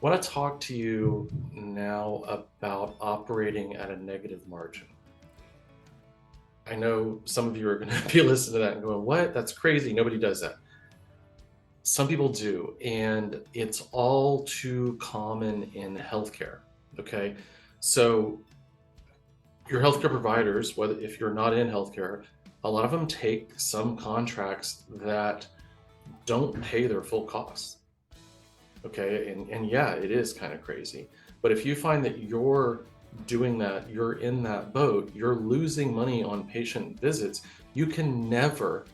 want to talk to you now about operating at a negative margin. I know some of you are going to be listening to that and going, what? That's crazy. Nobody does that. Some people do, and it's all too common in healthcare. Okay. So, your healthcare providers, whether if you're not in healthcare, a lot of them take some contracts that don't pay their full costs. Okay, and yeah, it is kind of crazy, but if you find that you're doing that, you're in that boat, you're losing money on patient visits, you can never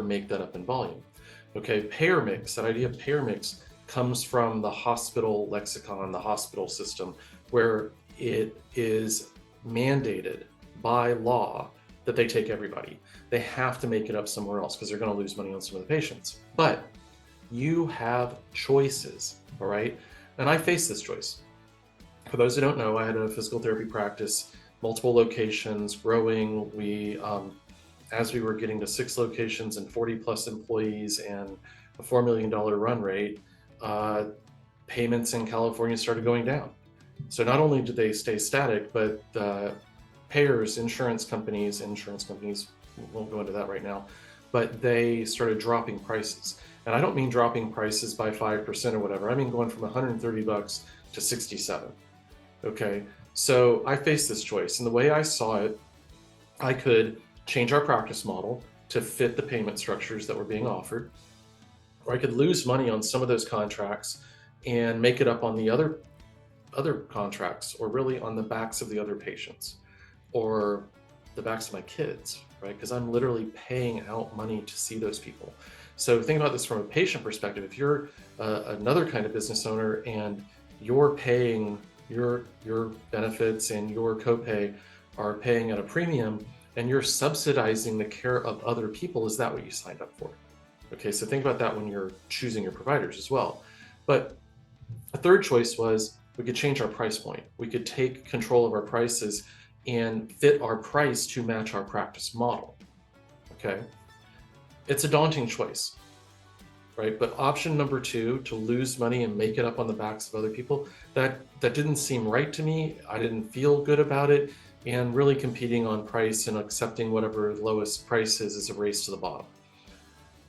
make that up in volume. Okay, payer mix, that idea of payer mix comes from the hospital lexicon, the hospital system, where it is mandated by law that they take everybody. They have to make it up somewhere else because they're going to lose money on some of the patients. But you have choices, all right? And I faced this choice. For those who don't know, I had a physical therapy practice, multiple locations, growing. As we were getting to 6 locations and 40 plus employees and a $4 million run rate, uh, payments in California started going down. So not only did they stay static, but payers, insurance companies, won't go into that right now, but they started dropping prices. And I don't mean dropping prices by 5% or whatever. I mean going from $130 to 67. Okay. So I faced this choice. And the way I saw it, I could change our practice model to fit the payment structures that were being offered, or I could lose money on some of those contracts and make it up on the other contracts, or really on the backs of the other patients, or the backs of my kids, right? Because I'm literally paying out money to see those people. So think about this from a patient perspective. If you're another kind of business owner and you're paying your benefits and your copay are paying at a premium, and you're subsidizing the care of other people, is that what you signed up for? Okay, so think about that when you're choosing your providers as well. But a third choice was we could change our price point. We could take control of our prices and fit our price to match our practice model. Okay. It's a daunting choice, right? But option number 2, to lose money and make it up on the backs of other people, that didn't seem right to me. I didn't feel good about it. And really competing on price and accepting whatever lowest price is a race to the bottom.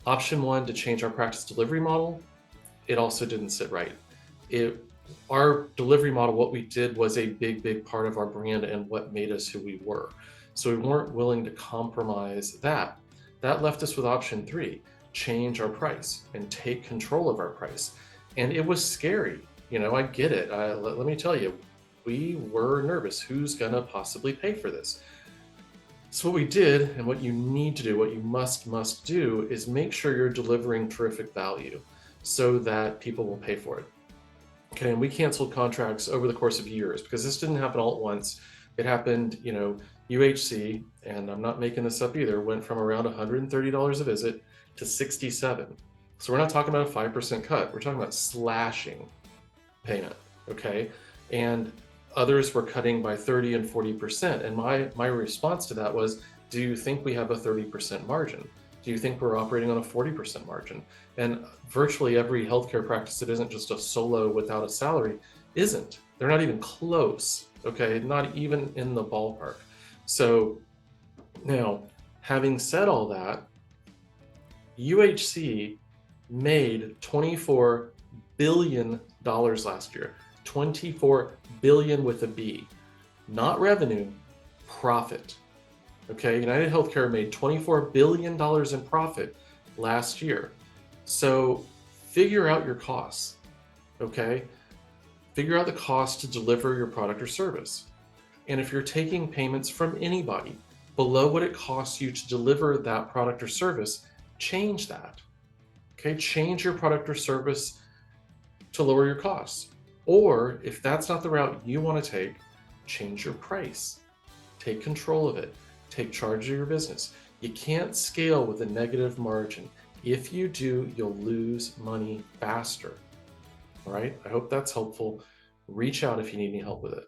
Option 1, to change our practice delivery model, it also didn't sit right. Our delivery model, what we did was a big part of our brand and what made us who we were. So we weren't willing to compromise that. That left us with option 3, change our price and take control of our price. And it was scary. I get it. Let me tell you, we were nervous. Who's gonna possibly pay for this? So what we did, and what you need to do, what you must do, is make sure you're delivering terrific value so that people will pay for it. Okay, and we canceled contracts over the course of years because this didn't happen all at once. It happened, UHC, and I'm not making this up either, went from around $130 a visit to 67. So we're not talking about a 5% cut. We're talking about slashing payment, okay? And others were cutting by 30 and 40%. And my response to that was, do you think we have a 30% margin? Do you think we're operating on a 40% margin? And virtually every healthcare practice that isn't just a solo without a salary isn't. They're not even close, okay? Not even in the ballpark. So now, having said all that, UHC made $24 billion last year. 24 billion with a B, not revenue, profit. Okay, United Healthcare made $24 billion in profit last year. So figure out your costs, okay? Figure out the cost to deliver your product or service. And if you're taking payments from anybody below what it costs you to deliver that product or service, change that, okay? Change your product or service to lower your costs. Or if that's not the route you want to take, change your price. Take control of it. Take charge of your business. You can't scale with a negative margin. If you do, you'll lose money faster. All right. I hope that's helpful. Reach out if you need any help with it.